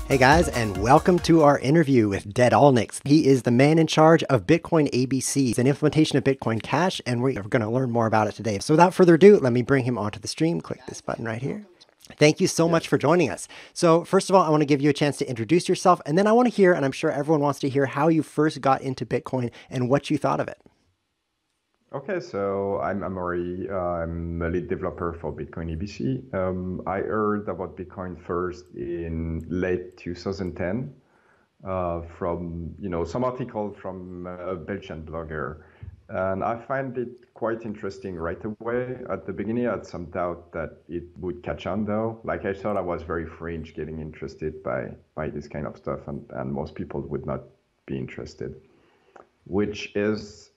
Hey guys, and welcome to our interview with Deadalnix. He is the man in charge of Bitcoin ABC. It's an implementation of Bitcoin Cash, and we're going to learn more about it today. So without further ado, let me bring him onto the stream. Click this button right here. Thank you so much for joining us. So first of all, I want to give you a chance to introduce yourself, and then I want to hear, and I'm sure everyone wants to hear, how you first got into Bitcoin and what you thought of it. Okay, so I'm Amaury. I'm a lead developer for Bitcoin ABC. I heard about Bitcoin first in late 2010 from some article from a Belgian blogger, and I find it quite interesting right away. At the beginning, I had some doubt that it would catch on, though. Like I thought I was very fringe getting interested by this kind of stuff, and most people would not be interested, which is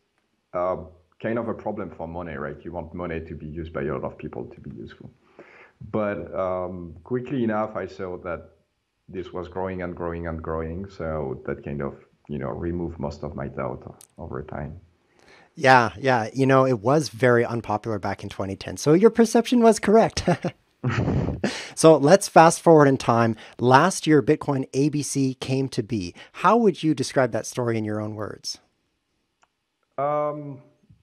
kind of a problem for money, right? You want money to be used by a lot of people to be useful. But quickly enough, I saw that this was growing and growing and growing. So that kind of, removed most of my doubt over time. Yeah. It was very unpopular back in 2010. So your perception was correct. So let's fast forward in time. Last year, Bitcoin ABC came to be. How would you describe that story in your own words?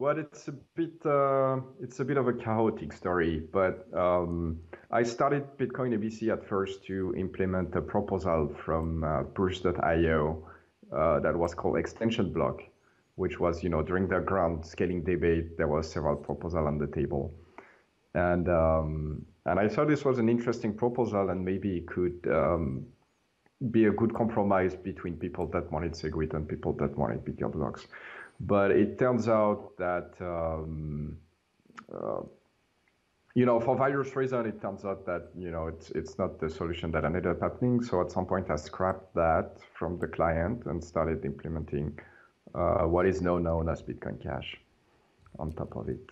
Well, it's a bit of a chaotic story, but I started Bitcoin ABC at first to implement a proposal from Push.io that was called extension block, which was, during the ground scaling debate, there was several proposals on the table. And I thought this was an interesting proposal, and maybe it could be a good compromise between people that wanted Segwit and people that wanted bigger blocks. But it turns out that, for various reasons, it turns out that, it's not the solution that ended up happening. So at some point, I scrapped that from the client and started implementing what is now known as Bitcoin Cash on top of it.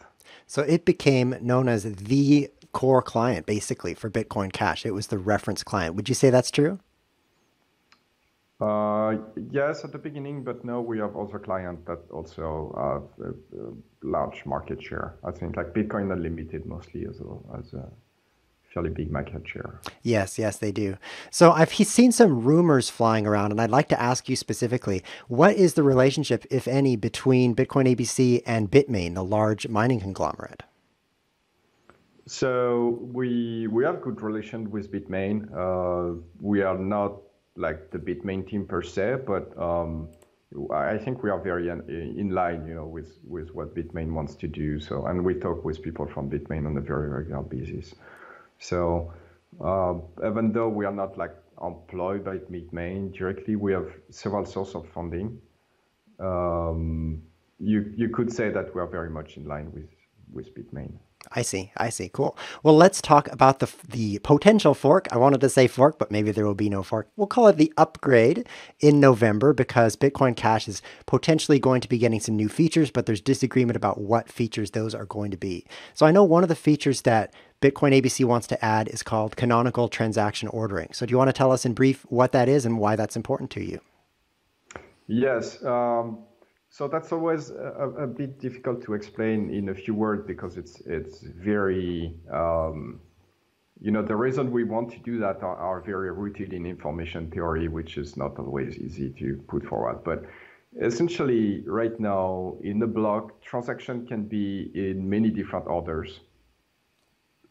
So it became known as the core client, basically, for Bitcoin Cash. It was the reference client. Would you say that's true? Yes, at the beginning, but now we have other clients that also have a large market share. I think like Bitcoin Unlimited mostly as a fairly big market share. Yes, they do. So I've seen some rumors flying around, and I'd like to ask you specifically, what is the relationship, if any, between Bitcoin ABC and Bitmain, the large mining conglomerate? So we have good relation with Bitmain. We are not like the Bitmain team per se, but I think we are very in line, with what Bitmain wants to do. So, and we talk with people from Bitmain on a very regular basis. So even though we are not like employed by Bitmain directly, we have several sources of funding. You could say that we are very much in line with Bitmain. I see. Cool. Well, let's talk about the potential fork. I wanted to say fork, but maybe there will be no fork. We'll call it the upgrade in November because Bitcoin Cash is potentially going to be getting some new features, but there's disagreement about what features those are going to be. So I know one of the features that Bitcoin ABC wants to add is called canonical transaction ordering. So do you want to tell us in brief what that is and why that's important to you? Yes. So that's always a bit difficult to explain in a few words because it's very, the reason we want to do that are very rooted in information theory, which is not always easy to put forward. But essentially, right now, in the block, transaction can be in many different orders.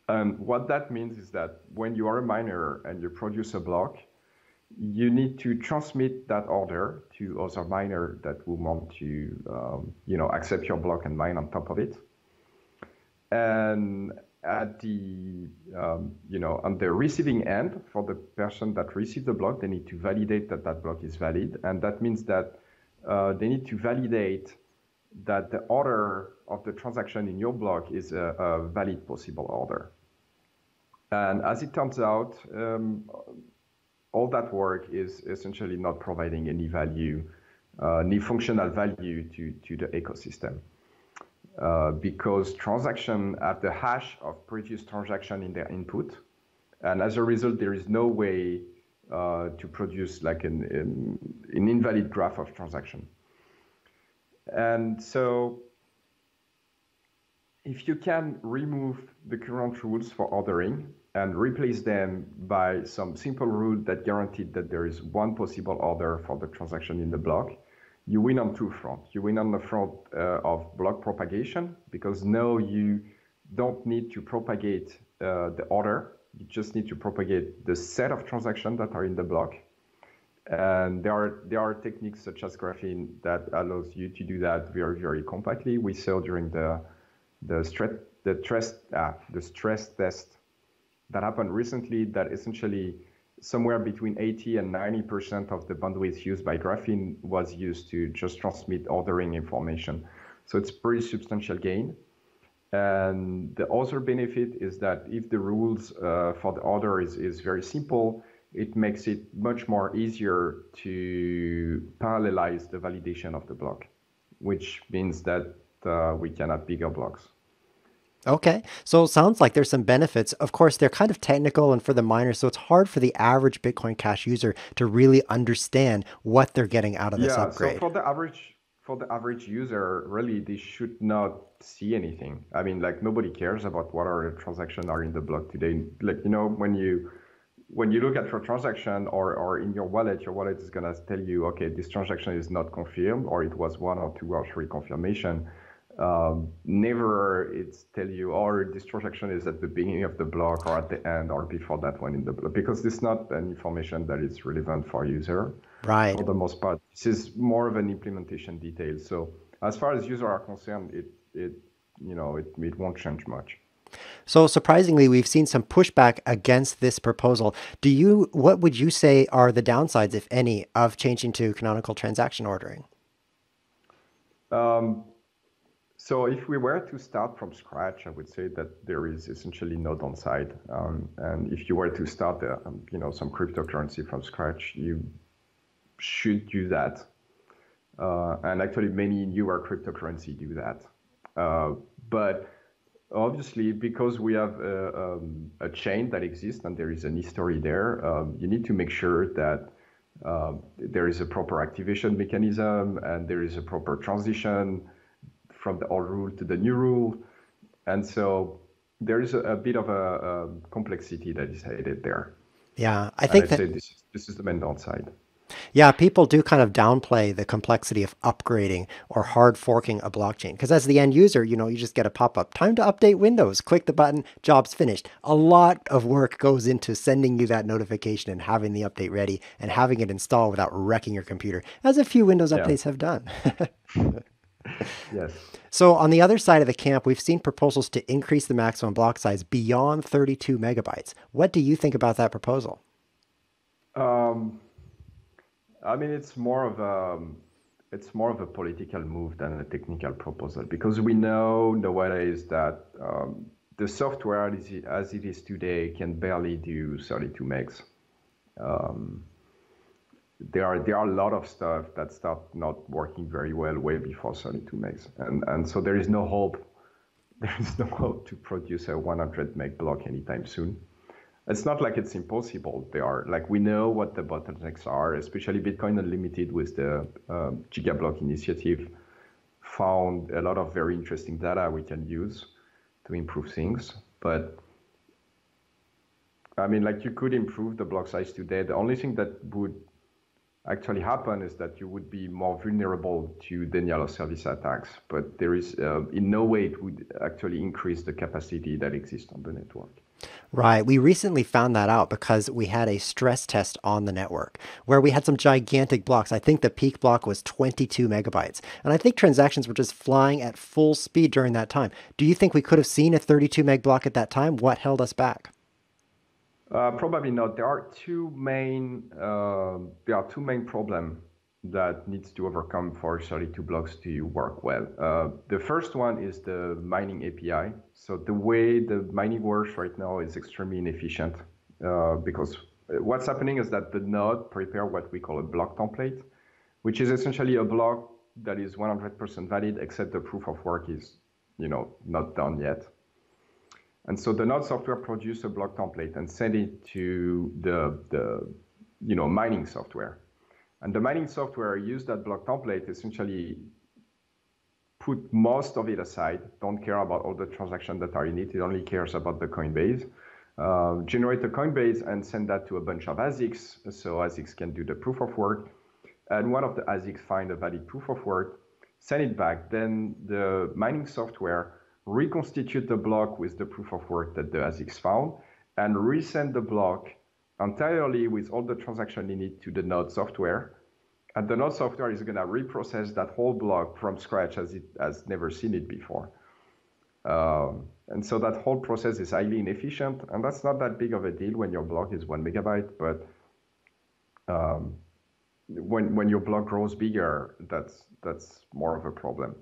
And what that means is that when you are a miner and you produce a block, you need to transmit that order to other miner that will want to, accept your block and mine on top of it. And at the, on the receiving end, for the person that received the block, they need to validate that that block is valid. And that means that they need to validate that the order of the transaction in your block is a valid possible order. And as it turns out, all that work is essentially not providing any value, any functional value to the ecosystem. Because transaction have the hash of previous transaction in their input. And as a result, there is no way to produce like an invalid graph of transaction. And so if you can remove the current rules for ordering and replace them by some simple rule that guaranteed that there is one possible order for the transaction in the block, you win on two fronts. You win on the front of block propagation, because now you don't need to propagate the order. You just need to propagate the set of transactions that are in the block. And there are techniques such as graphene that allows you to do that very, very compactly. We saw during the stress test that happened recently that essentially somewhere between 80 and 90% of the bandwidth used by graphene was used to just transmit ordering information. So it's pretty substantial gain. And the other benefit is that if the rules for the order is very simple, it makes it much more easier to parallelize the validation of the block, which means that we can have bigger blocks. Okay, so it sounds like there's some benefits. Of course, they're kind of technical and for the miners, so it's hard for the average Bitcoin Cash user to really understand what they're getting out of this Yeah, so upgrade. for the average user, really, they should not see anything. I mean, like nobody cares about what our transactions are in the block today. Like, you know, when you look at your transaction or in your wallet is gonna tell you, okay, this transaction is not confirmed, or it was one or two or three confirmation. Never it's tell you, oh, this transaction is at the beginning of the block or at the end or before that one in the block, because it's not an information that is relevant for user. Right. For the most part, this is more of an implementation detail. So as far as users are concerned, it won't change much. So surprisingly, we've seen some pushback against this proposal. What would you say are the downsides, if any, of changing to canonical transaction ordering? So if we were to start from scratch, I would say that there is essentially no downside. And if you were to start, some cryptocurrency from scratch, you should do that. And actually, many newer cryptocurrency do that. But obviously, because we have a chain that exists and there is an history there, you need to make sure that there is a proper activation mechanism and there is a proper transition from the old rule to the new rule. And so there is a bit of a complexity that is added there. Yeah, I And think I'd that say this is the main downside. Yeah, people do kind of downplay the complexity of upgrading or hard forking a blockchain. Because as the end user, you just get a pop-up, time to update Windows, click the button, job's finished. A lot of work goes into sending you that notification and having the update ready and having it installed without wrecking your computer, as a few Windows Yeah. updates have done. Yes. So on the other side of the camp, we've seen proposals to increase the maximum block size beyond 32 megabytes. What do you think about that proposal? I mean, it's more of a political move than a technical proposal, because we know nowadays that the software as it is today can barely do 32 megs. There are a lot of stuff that start not working very well way before 32 megs, and so there is no hope. There is no hope to produce a 100 meg block anytime soon. It's not like it's impossible. We know what the bottlenecks are, especially Bitcoin Unlimited with the Gigablock initiative found a lot of very interesting data we can use to improve things. But I mean, you could improve the block size today. The only thing that would actually happen is that you would be more vulnerable to denial of service attacks. But there is, in no way it would actually increase the capacity that exists on the network. Right. We recently found that out because we had a stress test on the network where we had some gigantic blocks. I think the peak block was 22 megabytes. And I think transactions were just flying at full speed during that time. Do you think we could have seen a 32 meg block at that time? What held us back? Probably not. There are two main problems that needs to overcome for 32 blocks to work well. The first one is the mining API. So the way the mining works right now is extremely inefficient because what's happening is that the node prepare what we call a block template, which is essentially a block that is 100% valid except the proof of work is, not done yet. And so the node software produce a block template and send it to the mining software. And the mining software use that block template essentially put most of it aside, don't care about all the transactions that are in it. It only cares about the Coinbase. Generate a Coinbase and send that to a bunch of ASICs, so ASICs can do the proof of work. And one of the ASICs find a valid proof of work, send it back. Then the mining software reconstitute the block with the proof of work that the ASICs found, and resend the block entirely with all the transactions in it to the node software. And the node software is going to reprocess that whole block from scratch as it has never seen it before. And so that whole process is highly inefficient, and that's not that big of a deal when your block is 1 megabyte, but when your block grows bigger, that's more of a problem.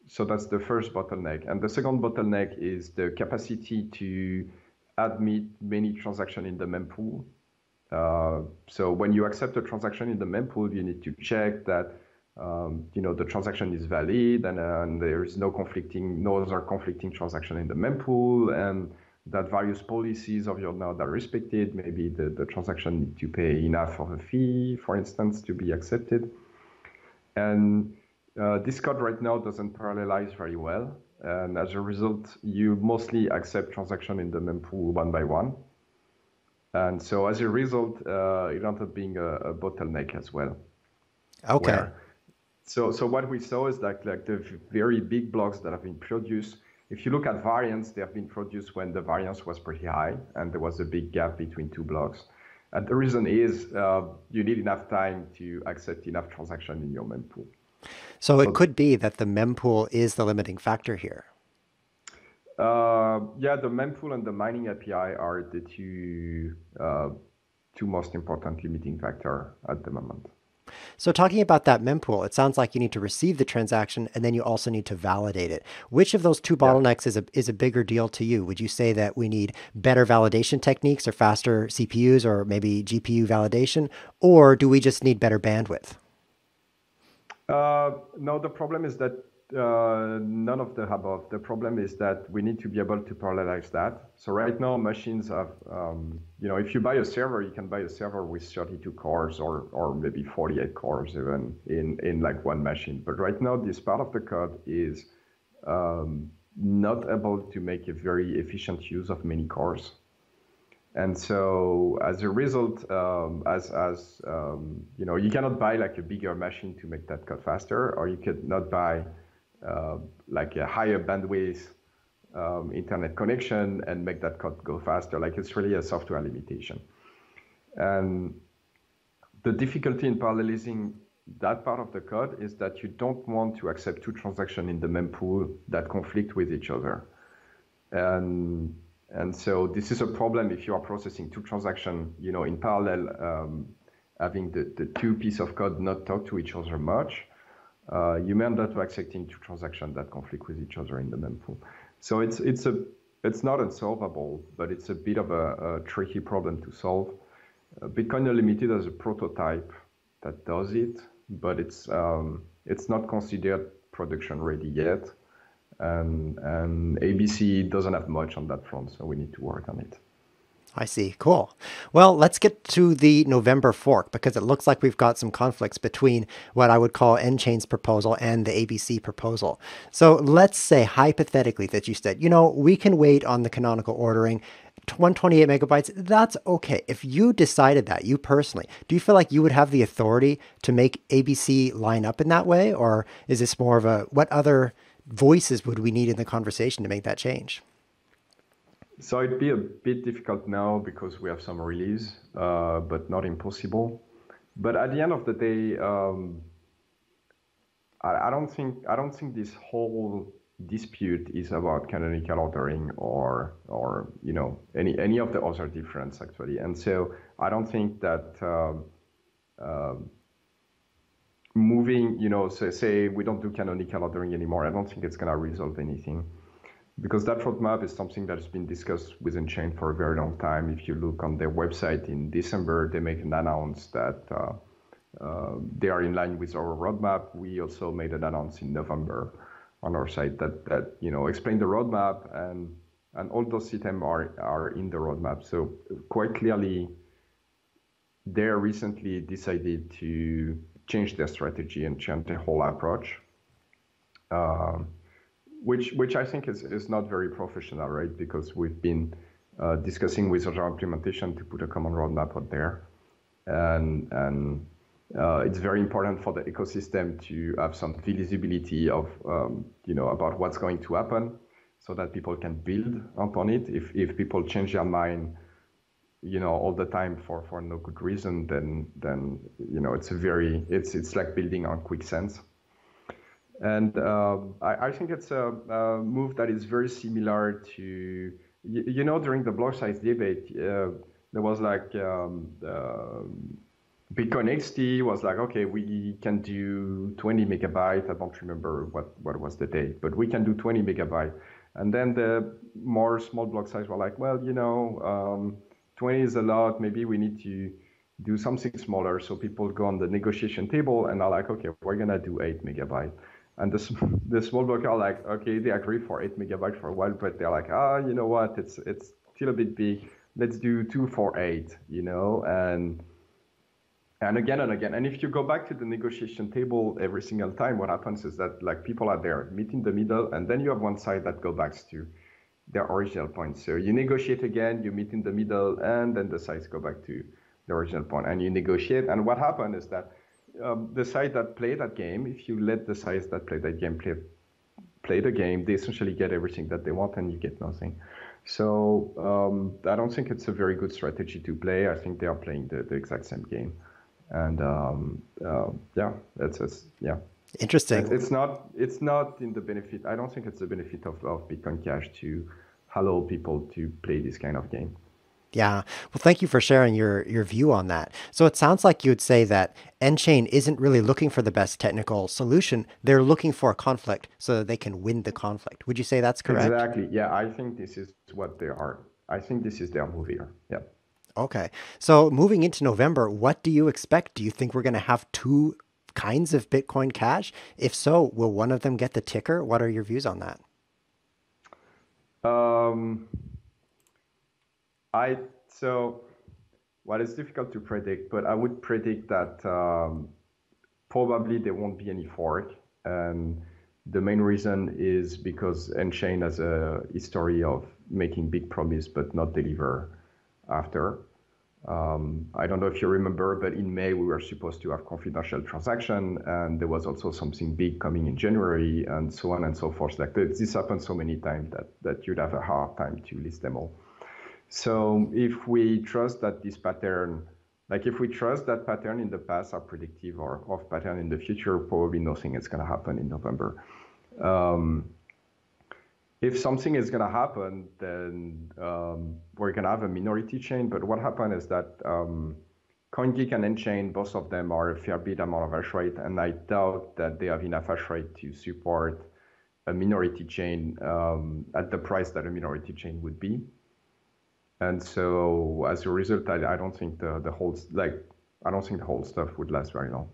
So that's the first bottleneck. And the second bottleneck is the capacity to admit many transactions in the mempool. So when you accept a transaction in the mempool, you need to check that the transaction is valid and there is no other conflicting transaction in the mempool, and that various policies of your node are respected. Maybe the transaction need to pay enough of a fee, for instance, to be accepted. And this code right now doesn't parallelize very well. And as a result, you mostly accept transaction in the mempool one by one. And so as a result, it ends up being a bottleneck as well. Okay. So what we saw is like the very big blocks that have been produced. If you look at variance, they have been produced when the variance was pretty high and there was a big gap between two blocks. And the reason is you need enough time to accept enough transaction in your mempool. So it could be that the mempool is the limiting factor here. Yeah, the mempool and the mining API are the two most important limiting factor at the moment. So talking about that mempool, it sounds like you need to receive the transaction and then you also need to validate it. Which of those two bottlenecks is a bigger deal to you? Would you say that we need better validation techniques or faster CPUs or maybe GPU validation, or do we just need better bandwidth? No, the problem is that none of the above. The problem is that we need to be able to parallelize that. So right now, machines have, if you buy a server, you can buy a server with 32 cores or maybe 48 cores even in like one machine. But right now, this part of the code is not able to make a very efficient use of many cores. And so as a result, you cannot buy like a bigger machine to make that code faster, or you could not buy like a higher bandwidth internet connection and make that code go faster. Like it's really a software limitation. And the difficulty in parallelizing that part of the code is that you don't want to accept two transactions in the mempool that conflict with each other. And so this is a problem if you are processing two transactions, in parallel, having the two pieces of code not talk to each other much. You may end up accepting two transactions that conflict with each other in the mempool. So it's not unsolvable, but it's a bit of a tricky problem to solve. Bitcoin Unlimited has a prototype that does it, but it's not considered production ready yet. And ABC doesn't have much on that front, so we need to work on it. I see. Cool. Well, let's get to the November fork, because it looks like we've got some conflicts between what I would call nChain's proposal and the ABC proposal. So let's say hypothetically that you said, we can wait on the canonical ordering 128 megabytes. That's okay. If you decided that, you personally, do you feel like you would have the authority to make ABC line up in that way? Or is this more of what other voices would we need in the conversation to make that change? So it'd be a bit difficult now because we have some release, but not impossible. But at the end of the day, I don't think this whole dispute is about canonical ordering or any of the other difference actually. And so I don't think that moving, say we don't do canonical ordering anymore, I don't think it's going to resolve anything. Because that roadmap is something that has been discussed within nChain for a very long time. If you look on their website in December, they make an announcement that they are in line with our roadmap. We also made an announcement in November on our site that explain the roadmap, and all those systems are in the roadmap. So quite clearly, they recently decided to change their strategy and change their whole approach. um, which I think is not very professional, right? Because we've been discussing with other implementation to put a common roadmap out there, and it's very important for the ecosystem to have some visibility of about what's going to happen, so that people can build upon it. If people change their mind, all the time for no good reason, then it's like building on quicksand. And I think it's a move that is very similar to, during the block size debate, there was like Bitcoin XT was like, okay, we can do 20 megabyte. I don't remember what was the date, but we can do 20 megabyte. And then the more small block size were like, well, 20 is a lot. Maybe we need to do something smaller. So people go on the negotiation table and are like, okay, we're going to do 8 megabyte. And the small block are like, okay, they agree for 8 megabyte for a while, but they're like, you know what? It's still a bit big. Let's do 2 for 8, and again and again. And if you go back to the negotiation table every single time, what happens is that like people are there, meet in the middle, and then you have one side that goes back to their original point. So you negotiate again, you meet in the middle, and then the sides go back to the original point, and you negotiate. And what happened is that the side that play that game, if you let the sides that play that game play the game, they essentially get everything that they want, and you get nothing. So I don't think it's a very good strategy to play. I think they are playing the exact same game. And yeah, yeah. Interesting. It's not in the benefit. I don't think it's the benefit of Bitcoin Cash to allow people to play this kind of game. Yeah. Well, thank you for sharing your view on that. So it sounds like you would say that nChain isn't really looking for the best technical solution. They're looking for a conflict so that they can win the conflict. Would you say that's correct? Exactly. Yeah, I think this is what they are. I think this is their move here. Yeah. Okay. So moving into November, what do you expect? Do you think we're going to have two kinds of Bitcoin Cash? If so, will one of them get the ticker? What are your views on that? So, well, it's difficult to predict, but I would predict that probably there won't be any fork. And the main reason is because nChain has a history of making big promise but not deliver after. I don't know if you remember, but in May we were supposed to have confidential transaction, and there was also something big coming in January, and so on and so forth. Like this happened so many times that you'd have a hard time to list them all. So if we trust that this pattern, like if we trust that pattern in the past are predictive or of pattern in the future, probably nothing is going to happen in November. If something is going to happen, then we're going to have a minority chain. But what happened is that CoinGeek and nChain, both of them are a fair bit amount of hash rate, and I doubt that they have enough hash rate to support a minority chain at the price that a minority chain would be. And so as a result, I don't think the whole stuff would last very long.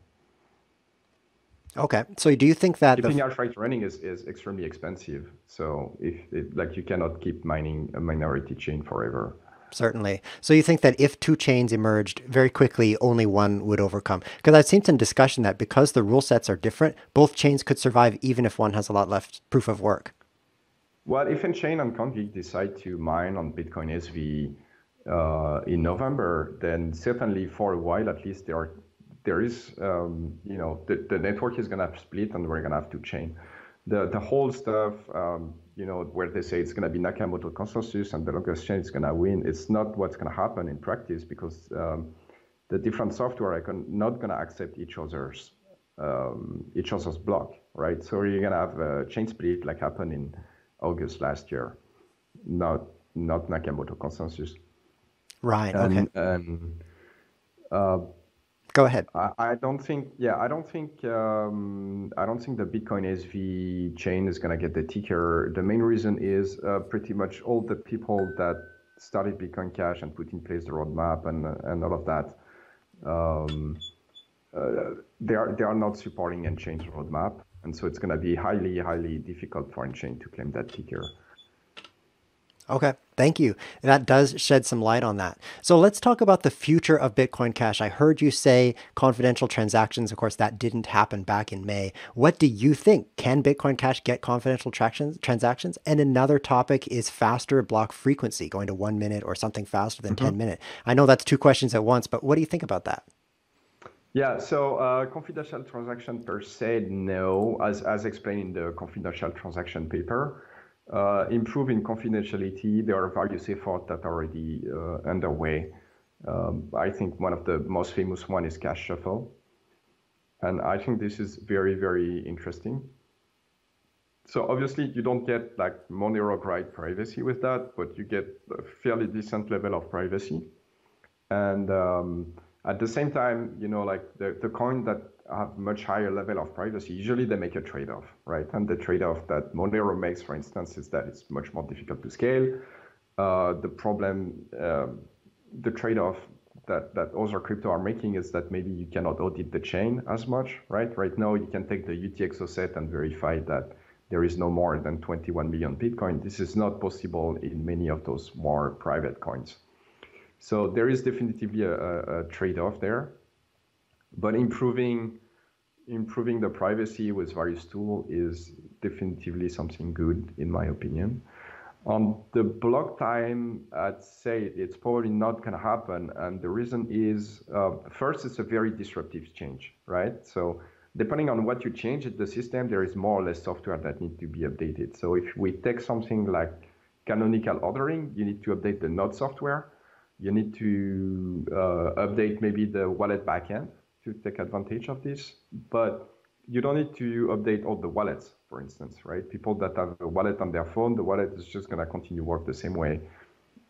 Okay. So do you think that keeping hash rate running is extremely expensive? So you cannot keep mining a minority chain forever. Certainly. So you think that if two chains emerged very quickly, only one would overcome? Because I've seen some discussion that because the rule sets are different, both chains could survive even if one has a lot left proof of work. Well, if nChain and CoinGeek decide to mine on Bitcoin SV in November, then certainly for a while at least there is, the network is going to split and we're going to have to chain. The whole stuff, where they say it's going to be Nakamoto consensus and the longest chain is going to win, it's not what's going to happen in practice, because the different software are not going to accept each other's block, right? So you're going to have a chain split like happened in August last year, not Nakamoto consensus. Right. Okay. Go ahead. I don't think the Bitcoin SV chain is going to get the ticker. The main reason is pretty much all the people that started Bitcoin Cash and put in place the roadmap and all of that, they are not supporting nChain's roadmap, and so it's going to be highly difficult for nChain to claim that ticker. Okay, thank you. That does shed some light on that. So let's talk about the future of Bitcoin Cash. I heard you say confidential transactions. Of course, that didn't happen back in May. What do you think? Can Bitcoin Cash get confidential transactions? And another topic is faster block frequency, going to 1 minute or something faster than 10 minutes. I know that's two questions at once, but what do you think about that? Yeah, so confidential transaction per se, no, as explained in the confidential transaction paper. Improving confidentiality, there are various efforts that are already underway. I think one of the most famous one is cash shuffle. And I think this is very, very interesting. So obviously you don't get like Monero grade privacy with that, but you get a fairly decent level of privacy. And at the same time, like the coin that have much higher level of privacy, usually they make a trade-off, right? And the trade-off that Monero makes, for instance, is that it's much more difficult to scale. The problem, the trade-off that other crypto are making is that maybe you cannot audit the chain as much, right? Right now, you can take the UTXO set and verify that there is no more than 21 million Bitcoin. This is not possible in many of those more private coins. So there is definitively a trade-off there, but improving the privacy with various tools is definitively something good, in my opinion. On the block time, I'd say it's probably not going to happen. And the reason is, first, it's a very disruptive change, right? So depending on what you change in the system, there is more or less software that need to be updated. So if we take something like canonical ordering, you need to update the node software. You need to update maybe the wallet backend to take advantage of this. But you don't need to update all the wallets, for instance, right? People that have a wallet on their phone, the wallet is just going to continue work the same way.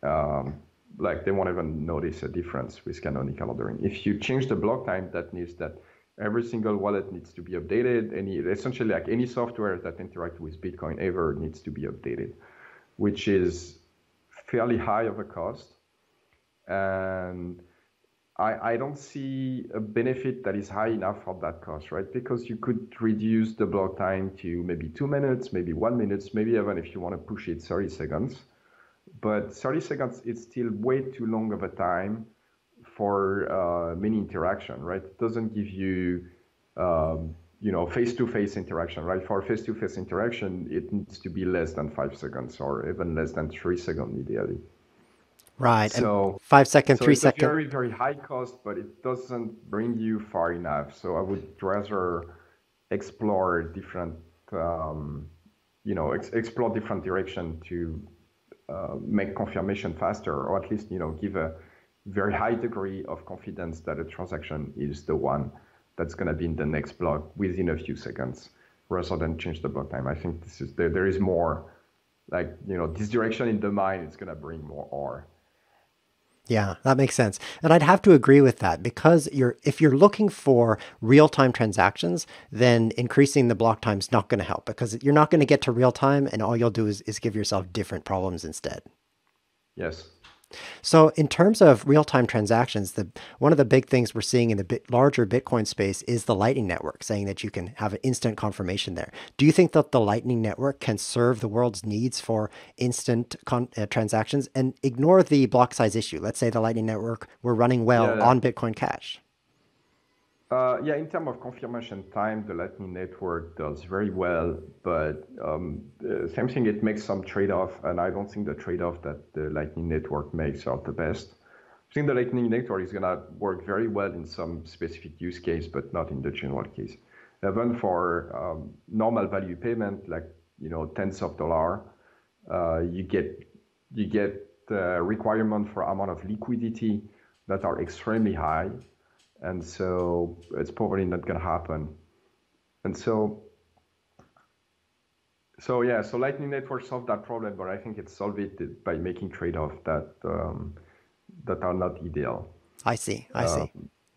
Like they won't even notice a difference with canonical ordering. If you change the block time, that means that every single wallet needs to be updated. Essentially, like any software that interacts with Bitcoin ever needs to be updated, which is fairly high of a cost. And I don't see a benefit that is high enough for that cost, right? Because you could reduce the block time to maybe 2 minutes, maybe 1 minute, maybe even if you want to push it 30 seconds. But 30 seconds is still way too long of a time for many interaction, right? It doesn't give you, face-to-face interaction, right? For face-to-face interaction, it needs to be less than 5 seconds or even less than 3 seconds ideally. Right. And So 5 second, so three it's a second. very, very high cost, but it doesn't bring you far enough. So I would rather explore different, explore different direction to make confirmation faster, or at least, give a very high degree of confidence that a transaction is the one that's going to be in the next block within a few seconds, rather than change the block time. I think there is more, like, this direction in the mind is going to bring more R. Yeah, that makes sense. And I'd have to agree with that because if you're looking for real-time transactions, then increasing the block time is not going to help because you're not going to get to real time and all you'll do is give yourself different problems instead. Yes. So in terms of real-time transactions, one of the big things we're seeing in the larger Bitcoin space is the Lightning Network, saying that you can have an instant confirmation there. Do you think that the Lightning Network can serve the world's needs for instant transactions and ignore the block size issue? Let's say the Lightning Network were running well Yeah. on Bitcoin Cash. Yeah, in terms of confirmation time, the Lightning Network does very well, but same thing, it makes some trade-off, and I don't think the trade-off that the Lightning Network makes are the best. I think the Lightning Network is going to work very well in some specific use case, but not in the general case. Even for normal value payment, like tens of dollars, you get requirement for amount of liquidity that are extremely high. And so it's probably not going to happen. And so Lightning Network solved that problem, but I think it solved it by making trade-offs that are not ideal. I see. I see.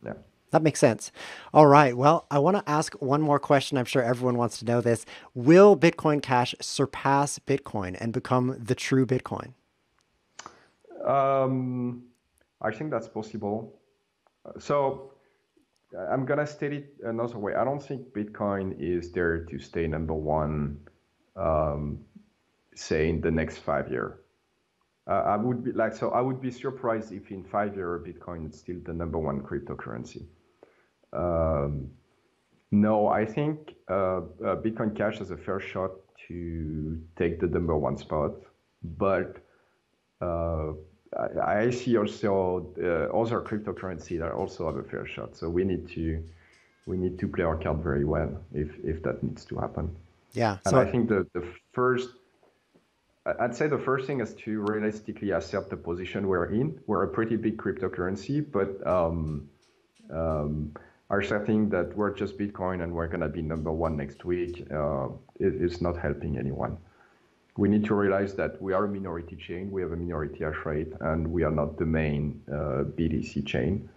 Yeah. That makes sense. All right. Well, I want to ask one more question. I'm sure everyone wants to know this. Will Bitcoin Cash surpass Bitcoin and become the true Bitcoin? I think that's possible. So I'm going to state it another way. I don't think Bitcoin is there to stay number one, say, in the next 5 years. I would be like, so I would be surprised if in 5 years Bitcoin is still the number one cryptocurrency. Um, no, I think Bitcoin Cash has a fair shot to take the number one spot, but uh, I see also other cryptocurrency that also have a fair shot. So we need to play our card very well if that needs to happen. Yeah. And I So think the first, I'd say the first thing is to realistically assert the position we're in. We're a pretty big cryptocurrency, but asserting that we're just Bitcoin and we're going to be number one next week is not helping anyone. We need to realize that we are a minority chain. We have a minority hash rate, and we are not the main BTC chain.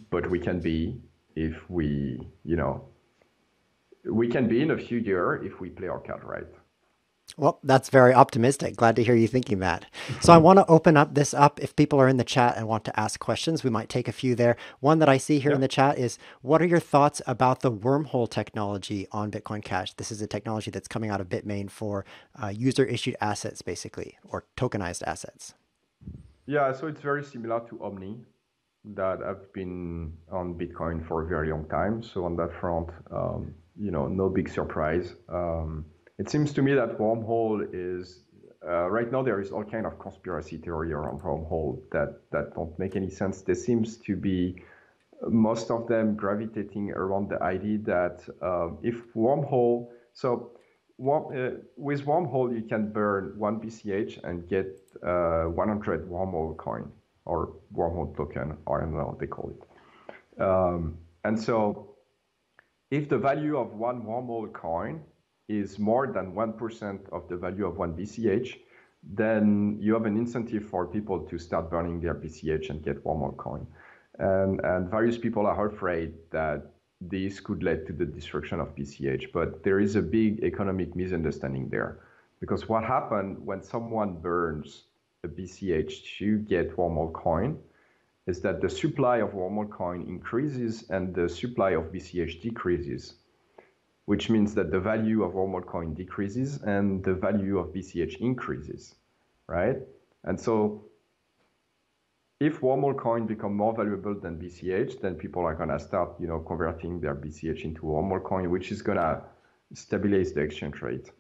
But we can be if we, we can be in a few years if we play our card right. well, that's very optimistic. Glad to hear you thinking that. So I want to open up this up. If people are in the chat and want to ask questions, we might take a few there. One that I see here in Yeah. the chat is, what are your thoughts about the Wormhole technology on Bitcoin Cash? This is a technology that's coming out of Bitmain for user-issued assets, basically, or tokenized assets. Yeah, so it's very similar to Omni that have been on Bitcoin for a very long time. So on that front, no big surprise. It seems to me that Wormhole is right now there is all kind of conspiracy theory around Wormhole that don't make any sense. There seems to be most of them gravitating around the idea that if Wormhole, so with Wormhole you can burn 1 BCH and get 100 Wormhole coin or Wormhole token, or I don't know what they call it. And so if the value of one Wormhole coin is more than 1% of the value of 1 BCH, then you have an incentive for people to start burning their BCH and get Wormhole coin. And various people are afraid that this could lead to the destruction of BCH, but there is a big economic misunderstanding there. Because what happened when someone burns a BCH to get Wormhole coin is that the supply of Wormhole coin increases and the supply of BCH decreases, which means that the value of Wormhole coin decreases and the value of BCH increases, right? And so if Wormhole coin become more valuable than BCH, then people are gonna start, converting their BCH into Wormhole coin, which is gonna stabilize the exchange rate.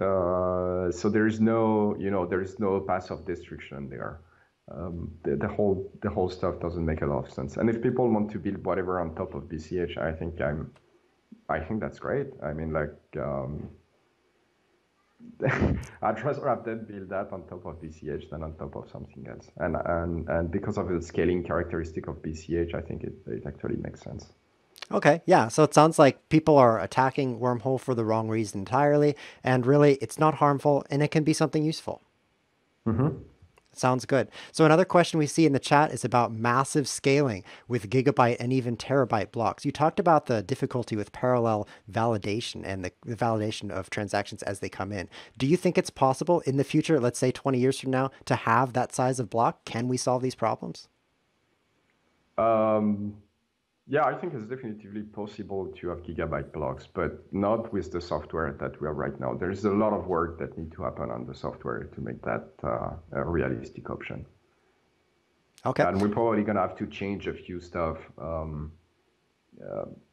So there is no, there is no path of destruction there. The whole stuff doesn't make a lot of sense. And if people want to build whatever on top of BCH, I think that's great. I mean, like, I'd rather have them build that on top of BCH than on top of something else. And because of the scaling characteristic of BCH, I think it actually makes sense. Okay, yeah. So it sounds like people are attacking Wormhole for the wrong reason entirely, and really it's not harmful and it can be something useful. Mm-hmm. Sounds good. So another question we see in the chat is about massive scaling with gigabyte and even terabyte blocks. You talked about the difficulty with parallel validation and the validation of transactions as they come in. Do you think it's possible in the future, let's say 20 years from now, to have that size of block? Can we solve these problems? Yeah, I think it's definitively possible to have gigabyte blocks, but not with the software that we have right now. There is a lot of work that needs to happen on the software to make that a realistic option. Okay. And we're probably going to have to change a few stuff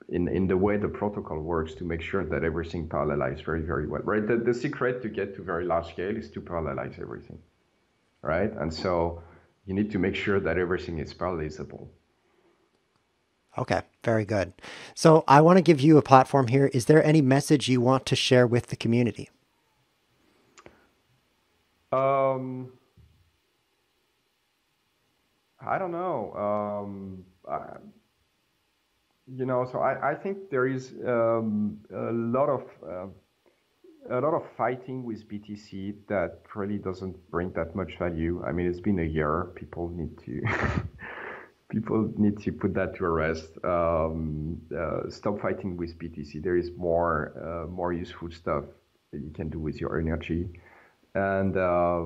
in the way the protocol works to make sure that everything parallelizes very, very well, right? The secret to get to very large scale is to parallelize everything, right? And so you need to make sure that everything is parallelizable. Okay, very good. So I want to give you a platform here. Is there any message you want to share with the community? I don't know. So I think there is a lot of fighting with BTC that really doesn't bring that much value. I mean, it's been a year. People need to people need to put that to rest. Stop fighting with BTC. There is more useful stuff that you can do with your energy, and I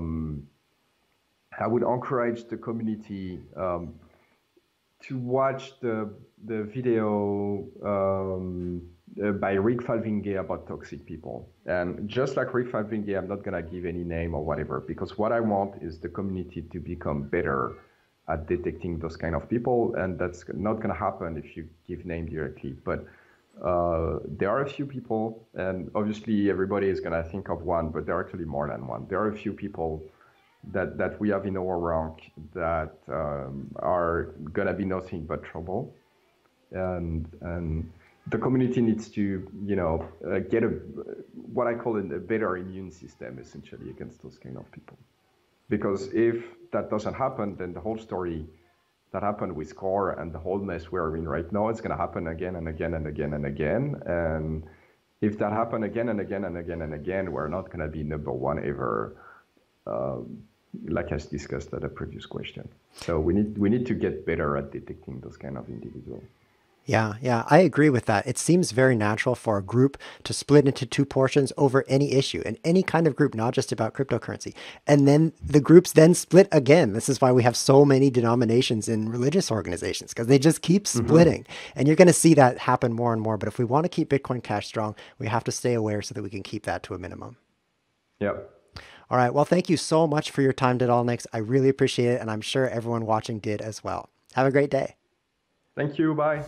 would encourage the community to watch the video by Rick Falvingay about toxic people. And just like Rick Falvingay, I'm not going to give any name or whatever, because what I want is the community to become better at detecting those kind of people. And that's not going to happen if you give name directly. But there are a few people, and obviously everybody is going to think of one, but there are actually more than one. There are a few people that we have in our rank that are going to be nothing but trouble. And the community needs to, get what I call a better immune system, essentially, against those kind of people. Because if that doesn't happen, then the whole story that happened with Core and the whole mess we're in right now, it's going to happen again and again and again and again. And if that happens again and again and again and again, we're not going to be number one ever, like as discussed at a previous question. So we need to get better at detecting those kind of individuals. Yeah, I agree with that. It seems very natural for a group to split into two portions over any issue and any kind of group, not just about cryptocurrency. And then the groups then split again. This is why we have so many denominations in religious organizations, because they just keep splitting. And you're going to see that happen more and more. But if we want to keep Bitcoin Cash strong, we have to stay aware so that we can keep that to a minimum. Yep. All right. Well, thank you so much for your time, Deadalnix. I really appreciate it. And I'm sure everyone watching did as well. Have a great day. Thank you. Bye.